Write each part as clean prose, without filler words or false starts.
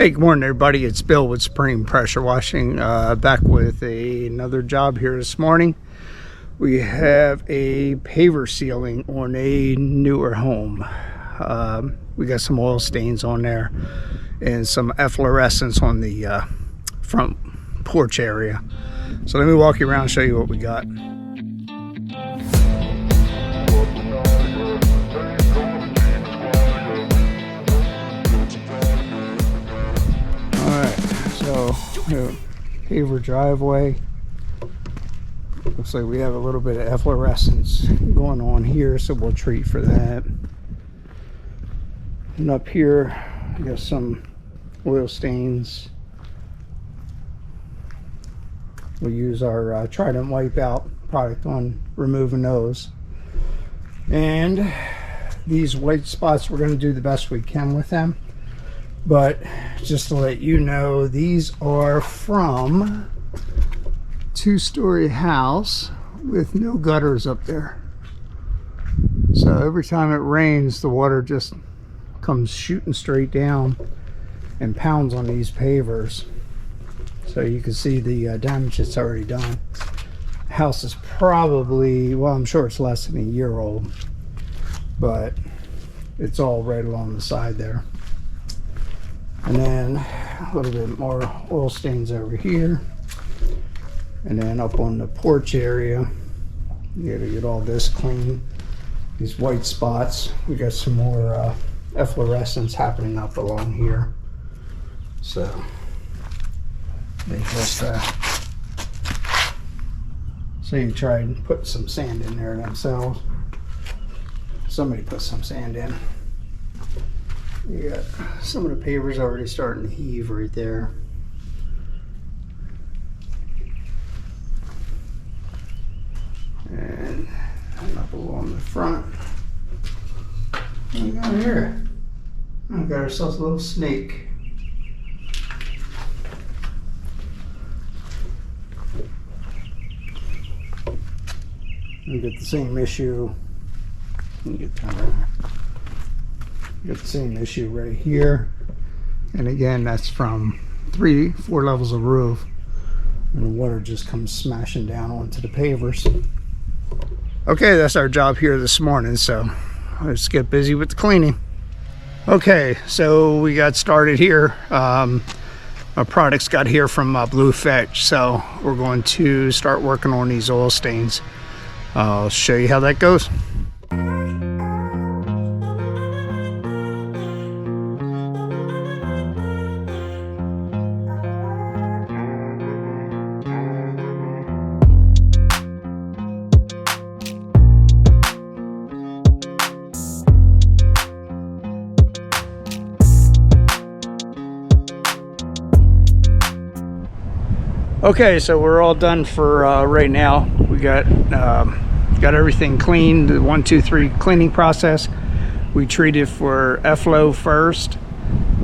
Hey, good morning, everybody. It's Bill with Supreme Pressure Washing, back with another job here this morning. We have a paver sealing on a newer home. We got some oil stains on there and some efflorescence on the front porch area. So let me walk you around and show you what we got. So, paver driveway. Looks like we have a little bit of efflorescence going on here, so we'll treat for that. And up here, we got some oil stains. We'll use our Trident wipeout product on removing those. And these white spots, we're going to do the best we can with them. But just to let you know, these are from two-story house with no gutters up there. So every time it rains, the water just comes shooting straight down and pounds on these pavers. So you can see the damage that's already done. The house is probably, well, I'm sure it's less than a year old, but it's all right along the side there. And then a little bit more oil stains over here. And then up on the porch area, you gotta get all this clean. These white spots, we got some more efflorescence happening up along here. So they just so you try and put some sand in there themselves. Somebody put some sand in. You got some of the pavers already starting to heave right there. And up along the front. What do we got here? We got ourselves a little snake. We get the same issue. Let me get that right. Got the same issue right here, and again that's from 3-4 levels of roof, and the water just comes smashing down onto the pavers. Okay, that's our job here this morning, so let's get busy with the cleaning. Okay, so we got started here. Our products got here from Blue Fetch, so we're going to start working on these oil stains. I'll show you how that goes. Okay, so we're all done for right now. We got everything cleaned, the 1, 2, 3 cleaning process. We treated for efflow first,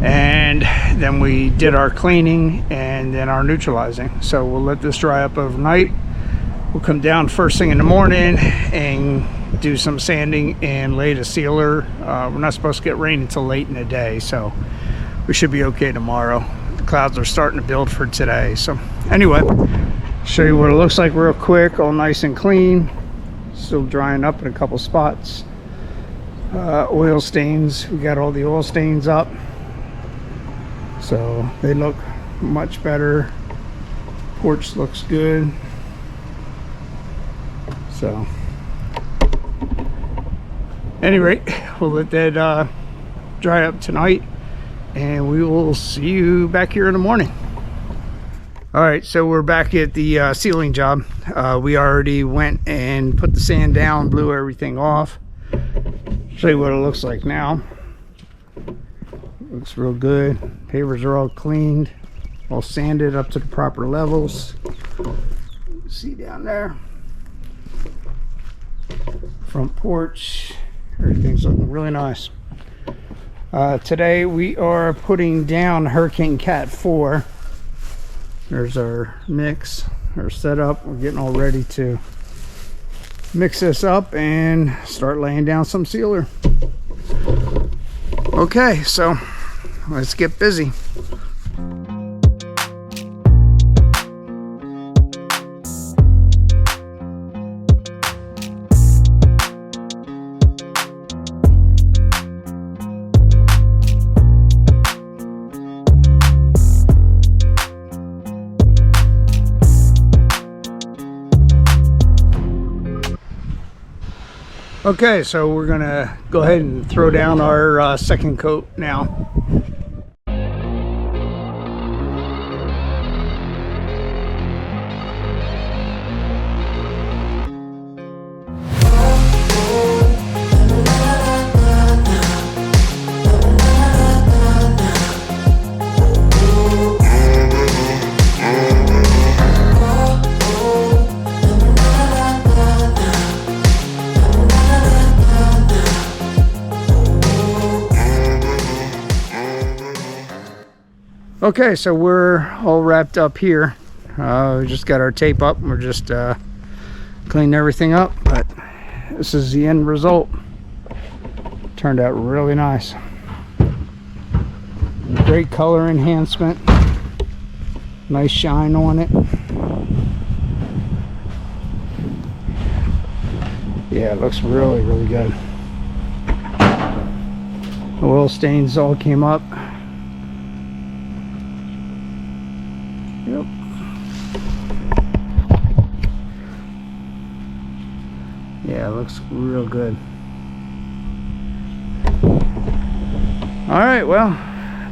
and then we did our cleaning and then our neutralizing. So we'll let this dry up overnight. We'll come down first thing in the morning and do some sanding and lay the sealer. We're not supposed to get rain until late in the day, so we should be okay tomorrow. Clouds are starting to build for today. So anyway, show you what it looks like real quick. All nice and clean, still drying up in a couple spots. Oil stains, we got all the oil stains up, so they look much better. Porch looks good. So at any rate, we'll let that dry up tonight, and we will see you back here in the morning. All right, so we're back at the sealing job. We already went and put the sand down, blew everything off. Show you what it looks like now. Looks real good. Pavers are all cleaned, all sanded up to the proper levels. See down there. Front porch, everything's looking really nice. Today we are putting down Hurricane CAT4. There's our mix, our setup. We're getting all ready to mix this up and start laying down some sealer. Okay, so let's get busy. Okay, so we're gonna go ahead and throw down our second coat now. Okay, so we're all wrapped up here. We just got our tape up. We're just cleaning everything up, but this is the end result. Turned out really nice. Great color enhancement. Nice shine on it. Yeah, it looks really, really good. The oil stains all came up. Yep. Yeah, it looks real good. All right, well,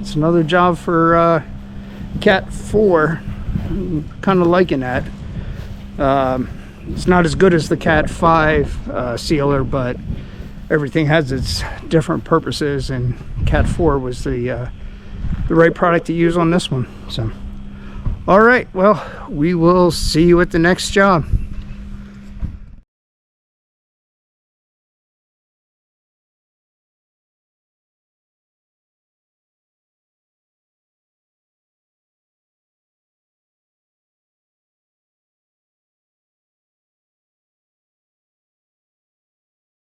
it's another job for CAT4. I'm kind of liking that. It's not as good as the CAT5 sealer, but everything has its different purposes, and CAT4 was the right product to use on this one. So. All right, well, we will see you at the next job.